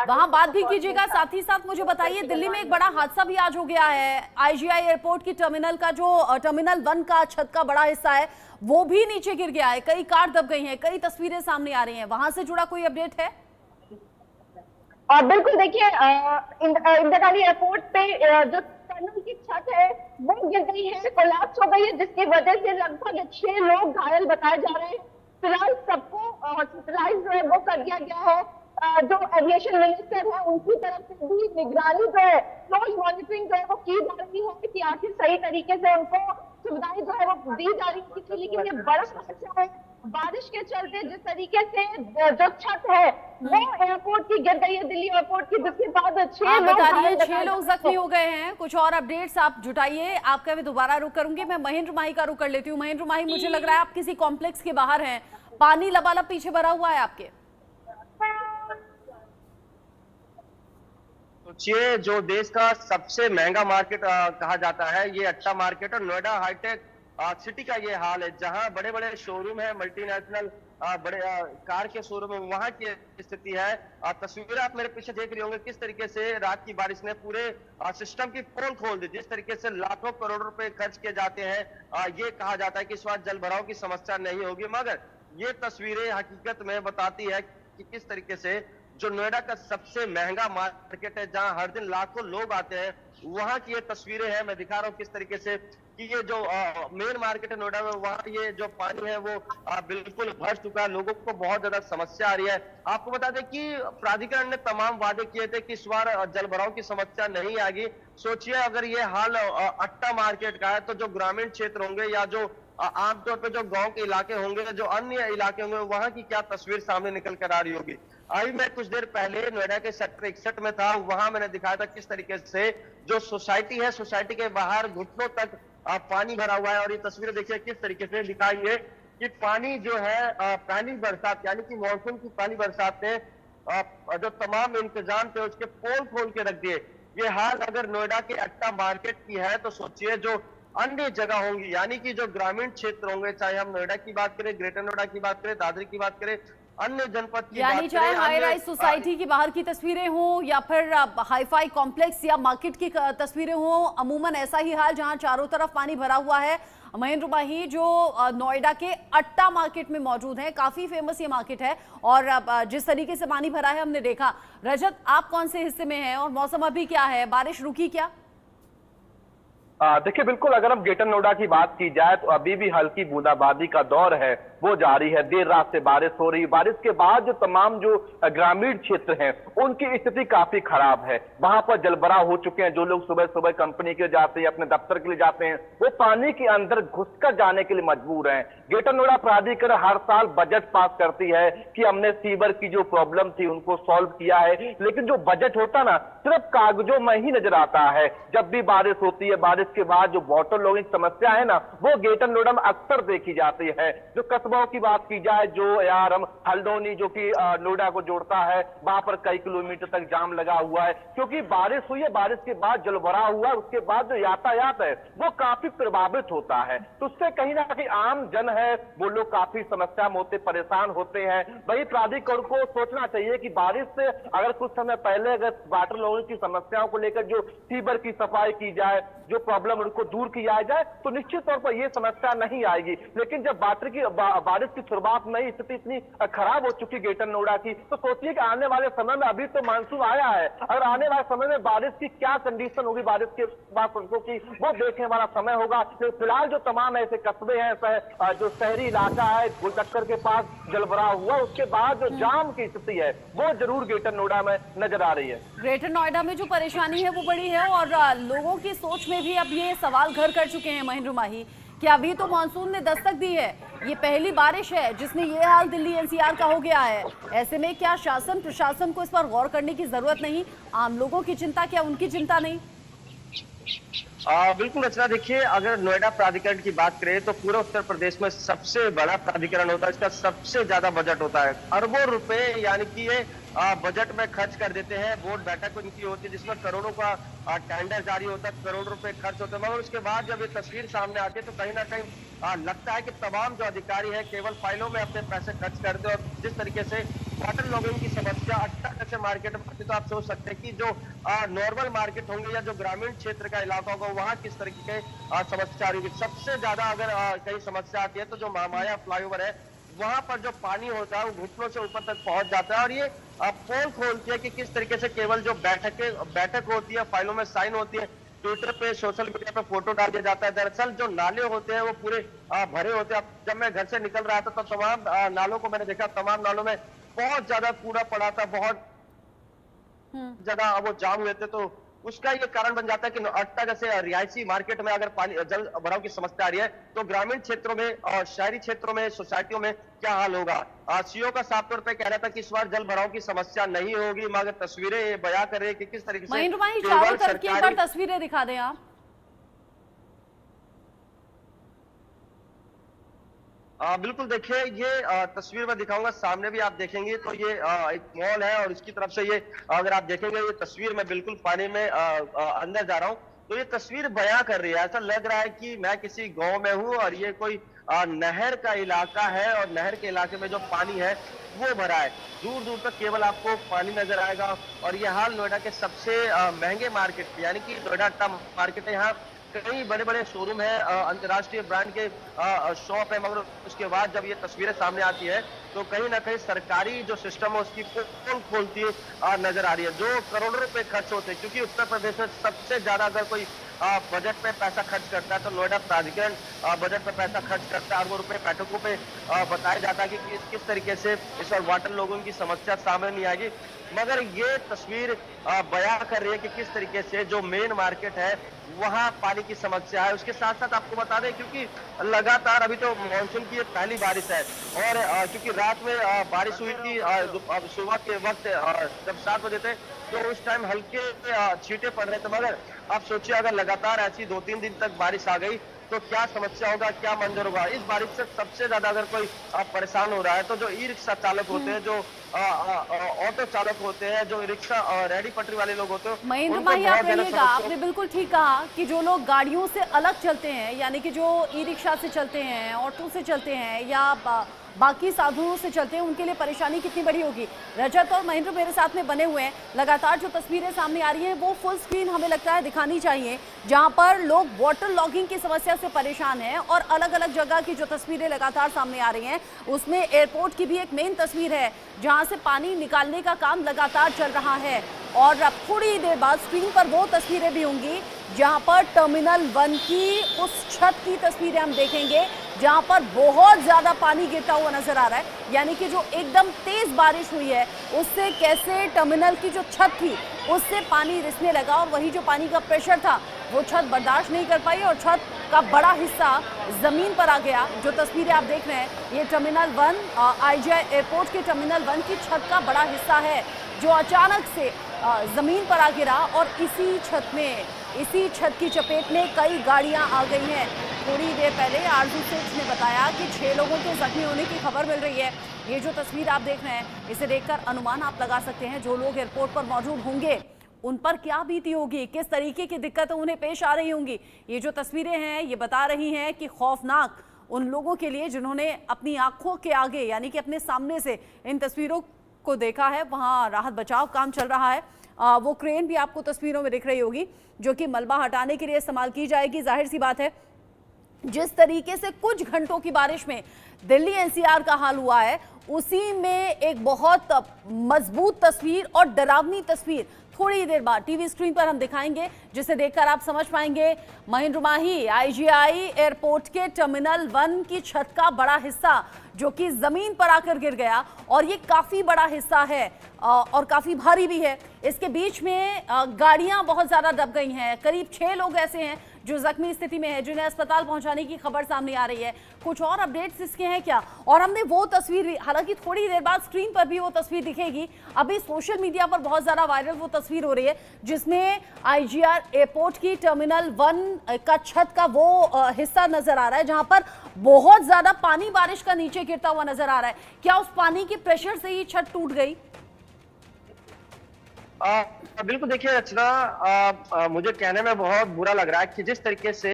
वहां बात भी कीजिएगा। साथ ही साथ मुझे बताइए, दिल्ली में एक बड़ा हादसा भी आज हो गया है। आईजीआई एयरपोर्ट की टर्मिनल का जो टर्मिनल 1 का छत का बड़ा हिस्सा है वो भी नीचे गिर गया है, कई कार दब गई हैं, कई तस्वीरें सामने आ रही हैं। वहां से जुड़ा कोई अपडेट है? बिल्कुल, देखिए इंदिरा गांधी एयरपोर्ट पे जो टनल की छत है वो गिर गई है, कोलैप्स हो गई है, जिसकी वजह से लगभग 6 लोग घायल बताए जा रहे हैं। फिलहाल सबको हॉस्पिटलाइज जो है वो कर दिया गया है। जो एविएशन मिनिस्टर है उनकी तरफ से भी निगरानी जो है, क्लोज मॉनिटरिंग जो है वो की जा रही है कि आखिर सही तरीके से उनको सुविधाएं जो है वो दी जा रही है। लेकिन ये बड़ा समस्या है, बारिश के चलते जिस तरीके से जो छत है वो एयरपोर्ट की गिर गई है, दिल्ली एयरपोर्ट की, जिसके बाद 6 लोग बता रही है 6 लोग जख्मी हो गए हैं। कुछ और अपडेट्स आप जुटाइए। आपका मैं दोबारा रुक करूंगी। मैं महेंद्र माही का रुक कर लेती हूँ। महेंद्र माही, मुझे लग रहा है आप किसी कॉम्प्लेक्स के बाहर हैं, पानी लबालब पीछे भरा हुआ है आपके। सोचिए, जो देश का सबसे महंगा मार्केट कहा जाता है ये अट्टा मार्केट, और नोएडा हाईटेक सिटी का ये हाल है, जहां बड़े बड़े शोरूम है, मल्टीनेशनल बड़े कार के शोरूम है, वहां की स्थिति है। तस्वीरें आप मेरे पीछे देख रहे होंगे किस तरीके से रात की बारिश ने पूरे सिस्टम की पोल खोल दी। जिस तरीके से लाखों करोड़ रुपए खर्च किए जाते हैं, ये कहा जाता है कि इस बार जल भराव की समस्या नहीं होगी, मगर ये तस्वीरें हकीकत में बताती है कि किस तरीके से जो नोएडा का सबसे महंगा मार्केट है, जहां हर दिन लाखों लोग आते हैं, वहां की ये तस्वीरें हैं। मैं दिखा रहा हूँ किस तरीके से कि ये जो मेन मार्केट है नोएडा में, वहां ये जो पानी है वो बिल्कुल भर चुका है। लोगों को बहुत ज्यादा समस्या आ रही है। आपको बता दें कि प्राधिकरण ने तमाम वादे किए थे कि इस बार जल भराव की समस्या नहीं आएगी। सोचिए, अगर ये हाल अट्टा मार्केट का है, तो जो ग्रामीण क्षेत्र होंगे या जो आमतौर पर जो गांव के इलाके होंगे, जो अन्य इलाके होंगे, वहां की क्या तस्वीर सामने निकल कर आ रही होगी। अभी मैं कुछ देर पहले नोएडा के सेक्टर 61 में था, वहां मैंने दिखाया था किस तरीके से जो सोसाइटी है, सोसाइटी के बाहर घुटनों तक पानी भरा हुआ है। और ये तस्वीरें देखिए किस तरीके से दिखाएंगे कि पानी जो है पानी बरसात यानी कि मानसून की पानी बरसात ने जो तमाम इंतजाम थे उसके पोल खोल के रख दिए। ये हाल अगर नोएडा के अट्टा मार्केट की है, तो सोचिए जो अन्य जगह होंगी, यानी कि जो ग्रामीण क्षेत्र होंगे, चाहे हम नोएडा की बात करें, ग्रेटर नोएडा की बात करें, दादरी की बात करें, अन्य जनपद की यानी चाहे हाई राइज सोसाइटी की बाहर की तस्वीरें हो या फिर हाईफाई कॉम्प्लेक्स या मार्केट की तस्वीरें हो, अमूमन ऐसा ही हाल जहां चारों तरफ पानी भरा हुआ है। महेंद्र माही जो नोएडा के अट्टा मार्केट में मौजूद है, काफी फेमस ये मार्केट है, और जिस तरीके से पानी भरा है हमने देखा। रजत, आप कौन से हिस्से में हैं और मौसम अभी क्या है, बारिश रुकी क्या? देखिए, बिल्कुल अगर हम ग्रेटर नोएडा की बात की जाए तो अभी भी हल्की बूंदाबांदी का दौर है, वो जारी है। देर रात से बारिश हो रही है। बारिश के बाद जो तमाम जो ग्रामीण क्षेत्र हैं उनकी स्थिति काफी खराब है। वहां पर जलभराव हो चुके हैं। जो लोग सुबह सुबह कंपनी के लिए जाते हैं, अपने दफ्तर के लिए जाते हैं, वो पानी के अंदर घुसकर जाने के लिए मजबूर हैं। ग्रेटर नोएडा प्राधिकरण हर साल बजट पास करती है कि हमने सीवर की जो प्रॉब्लम थी उनको सॉल्व किया है, लेकिन जो बजट होता ना सिर्फ कागजों में ही नजर आता है। जब भी बारिश होती है, बारिश के बाद जो वाटर लॉगिंग समस्या है ना, वो ग्रेटर नोएडा में अक्सर देखी जाती है। जो कस्बों की बात की जाए, जो यार हम हल्द्वानी जो कि नोएडा को जोड़ता है, वहां पर कई किलोमीटर तक जाम लगा हुआ है, क्योंकि बारिश हुई है, बारिश के बाद जलभराव हुआ, उसके बाद जो यातायात है वो काफी प्रभावित होता है। तो उससे कहीं ना कहीं आम जन है वो लोग काफी समस्या में होते, परेशान होते हैं। वही प्राधिकरण को सोचना चाहिए कि बारिश से अगर कुछ समय पहले अगर वाटर लॉगिंग की समस्याओं को लेकर जो सीवर की सफाई की जाए, जो प्रॉब्लम उनको दूर किया जाए, तो निश्चित तौर पर यह समस्या नहीं आएगी। लेकिन जब बारिश की शुरुआत में स्थिति इतनी खराब हो चुकी ग्रेटर नोएडा की, तो सोचिए कि आने वाले समय में, अभी तो मानसून आया है, अगर आने वाले समय में बारिश की क्या कंडीशन होगी, बारिश के बाद सड़कों की, वो देखने वाला समय होगा। तो फिलहाल जो तमाम ऐसे कस्बे हैं, जो शहरी इलाका है, गुलचक्कर के पास जलभराव हुआ, उसके बाद जो जाम की स्थिति है वो जरूर ग्रेटर नोएडा में नजर आ रही है। ग्रेटर नोएडा में जो परेशानी है वो बड़ी है, और लोगों की सोच में भी अब ये सवाल घर कर चुके हैं महेंद्र माही कि अभी तो मानसून ने दस्तक दी है, ये पहली बारिश है जिसने ये हाल दिल्ली एनसीआर का हो गया है। ऐसे में क्या शासन प्रशासन को इस पर गौर करने की जरूरत नहीं? आम लोगों की चिंता क्या उनकी चिंता नहीं? बिल्कुल रचना, देखिए अगर नोएडा प्राधिकरण की बात करें तो पूरे उत्तर प्रदेश में सबसे बड़ा प्राधिकरण होता है, इसका सबसे ज्यादा बजट होता है, अरबों रुपए यानी कि ये बजट में खर्च कर देते हैं। बोर्ड बैठक उनकी होती है जिसमें करोड़ों का टेंडर जारी होता है, करोड़ रुपए खर्च होते हैं, मगर उसके बाद जब ये तस्वीर सामने आती है तो कहीं ना कहीं लगता है कि तमाम जो अधिकारी हैं केवल फाइलों में अपने पैसे खर्च करते हैं। और जिस तरीके से वाटर लॉगिंग की समस्या अट्टा जैसे मार्केट में आती तो आप सोच सकते हैं कि जो नॉर्मल मार्केट होंगे या जो ग्रामीण क्षेत्र का इलाका होगा वहाँ किस तरीके के समस्या आ रही होगी। सबसे ज्यादा अगर कहीं समस्या आती है तो जो महामाया फ्लाईओवर है वहां पर जो पानी होता है वो घुटनों से ऊपर तक पहुंच जाता है, और ये पोल खोलती है कि किस तरीके से केवल जो बैठक होती है, फाइलों में साइन होती है, ट्विटर पे सोशल मीडिया पे फोटो डाल दिया जाता है। दरअसल जो नाले होते हैं वो पूरे भरे होते हैं। अब जब मैं घर से निकल रहा था तो तमाम नालों को मैंने देखा, तमाम नालों में बहुत ज्यादा कूड़ा पड़ा था, बहुत ज्यादा वो जाम हुए थे। तो उसका ये कारण बन जाता है कि अट्टा जैसे रिहायशी मार्केट में अगर पानी जल भराव की समस्या आ रही है तो ग्रामीण क्षेत्रों में और शहरी क्षेत्रों में, सोसाइटियों में क्या हाल होगा। सीओ का साफ तौर पे कह रहा था कि इस बार जल भराव की समस्या नहीं होगी, मगर तस्वीरें बयां कर रहे हैं कि किस तरीके से महेंद्र भाई चारों तरफ की एक बार तस्वीरें दिखा दें आप। बिल्कुल, देखिए ये तस्वीर मैं दिखाऊंगा, सामने भी आप देखेंगे तो ये एक मॉल है और इसकी तरफ से ये अगर आप देखेंगे ये तस्वीर मैं बिल्कुल पानी में अंदर जा रहा हूँ तो ये तस्वीर बयां कर रही है। ऐसा लग रहा है कि मैं किसी गांव में हूँ और ये कोई नहर का इलाका है और नहर के इलाके में जो पानी है वो भरा है, दूर दूर तक केवल आपको पानी नजर आएगा। और ये हाल नोएडा के सबसे महंगे मार्केट यानी कि नोएडा अट्टा मार्केट है। यहाँ कई बड़े बड़े शोरूम है, अंतर्राष्ट्रीय ब्रांड के शॉप है, मगर उसके बाद जब ये तस्वीरें सामने आती है तो कहीं ना कहीं सरकारी जो सिस्टम है उसकी पोल खोलती नजर आ रही है। जो करोड़ों रुपए खर्च होते हैं, क्योंकि उत्तर प्रदेश में सबसे ज्यादा अगर कोई बजट पे पैसा खर्च करता है तो नोएडा प्राधिकरण बजट पे पैसा खर्च करता है, और वो रुपए बैठकों पे बताया जाता है कि किस तरीके से इस बार वाटर लोगों की समस्या सामने नहीं आएगी। मगर ये तस्वीर बयां कर रही है कि किस तरीके से जो मेन मार्केट है वहां पानी की समस्या है। उसके साथ साथ आपको बता दें क्योंकि लगातार अभी तो मानसून की ये पहली बारिश है और क्योंकि रात में बारिश हुई थी सुबह के वक्त जब 7 बजे थे तो उस टाइम हल्के छींटे पड़ रहे थे, मगर आप सोचिए अगर लगातार ऐसी 2-3 दिन तक बारिश आ गई तो क्या समस्या होगा, क्या मंजर होगा। इस बारिश से सबसे ज्यादा अगर कोई परेशान हो रहा है तो जो ई रिक्शा चालक होते हैं, जो ऑटो चालक होते हैं, जो रिक्शा रेडी पटरी वाले लोग होते हैं। महेंद्र भाई आप रहिएगा, आपने बिल्कुल ठीक कहा कि जो लोग गाड़ियों से अलग चलते हैं, यानी कि जो ई रिक्शा से चलते हैं, ऑटो से चलते हैं या बाकी साधनों से चलते हैं, उनके लिए परेशानी कितनी बड़ी होगी। रजत और महेंद्र मेरे साथ में बने हुए हैं, लगातार जो तस्वीरें सामने आ रही हैं वो फुल स्क्रीन हमें लगता है दिखानी चाहिए, जहां पर लोग वाटर लॉगिंग की समस्या से परेशान हैं। और अलग अलग जगह की जो तस्वीरें लगातार सामने आ रही हैं उसमें एयरपोर्ट की भी एक मेन तस्वीर है जहां से पानी निकालने का काम लगातार चल रहा है। और अब थोड़ी देर बाद स्क्रीन पर वो तस्वीरें भी होंगी जहां पर टर्मिनल 1 की उस छत की तस्वीरें हम देखेंगे जहां पर बहुत ज्यादा पानी गिरता हुआ नजर आ रहा है, यानी कि जो एकदम तेज बारिश हुई है उससे कैसे टर्मिनल की जो छत थी उससे पानी रिसने लगा और वही जो पानी का प्रेशर था वो छत बर्दाश्त नहीं कर पाई और छत का बड़ा हिस्सा जमीन पर आ गया। जो तस्वीरें आप देख रहे हैं ये टर्मिनल 1 IGI एयरपोर्ट के टर्मिनल 1 की छत का बड़ा हिस्सा है जो अचानक से जमीन पर आ गिरा और इसी छत की चपेट में कई गाड़ियां आ गई हैं। थोड़ी देर पहले आरजू सेठ ने बताया कि 6 लोगों के जख्मी होने की खबर मिल रही है। ये जो तस्वीर आप देख रहे हैं इसे देखकर अनुमान आप लगा सकते हैं जो लोग एयरपोर्ट पर मौजूद होंगे उन पर क्या बीती होगी, किस तरीके की दिक्कतें उन्हें पेश आ रही होंगी। ये जो तस्वीरें हैं ये बता रही हैं कि खौफनाक उन लोगों के लिए जिन्होंने अपनी आंखों के आगे यानी कि अपने सामने से इन तस्वीरों को देखा है। वहां राहत बचाव काम चल रहा है। वो क्रेन भी आपको तस्वीरों में दिख रही होगी जो कि मलबा हटाने के लिए इस्तेमाल की जाएगी। जाहिर सी बात है जिस तरीके से कुछ घंटों की बारिश में दिल्ली NCR का हाल हुआ है उसी में एक बहुत मजबूत तस्वीर और डरावनी तस्वीर थोड़ी देर बाद टीवी स्क्रीन पर हम दिखाएंगे जिसे देखकर आप समझ पाएंगे। महेंद्र माही IGI एयरपोर्ट के टर्मिनल 1 की छत का बड़ा हिस्सा जो कि जमीन पर आकर गिर गया और ये काफी बड़ा हिस्सा है और काफी भारी भी है। इसके बीच में गाड़ियां बहुत ज्यादा दब गई हैं। करीब 6 लोग ऐसे हैं जो जख्मी स्थिति में है जिन्हें अस्पताल पहुंचाने की खबर सामने आ रही है। कुछ और अपडेट्स इसके हैं क्या? और हमने वो तस्वीर, हालांकि थोड़ी देर बाद स्क्रीन पर भी वो तस्वीर दिखेगी, अभी सोशल मीडिया पर बहुत ज्यादा वायरल वो तस्वीर हो रही है जिसमें IGR एयरपोर्ट की टर्मिनल 1 का छत का वो हिस्सा नजर आ रहा है जहां पर बहुत ज्यादा पानी बारिश का नीचे गिरता हुआ नजर आ रहा है। क्या उस पानी के प्रेशर से ही छत टूट गई? बिल्कुल, देखिए रचना, मुझे कहने में बहुत बुरा लग रहा है कि जिस तरीके से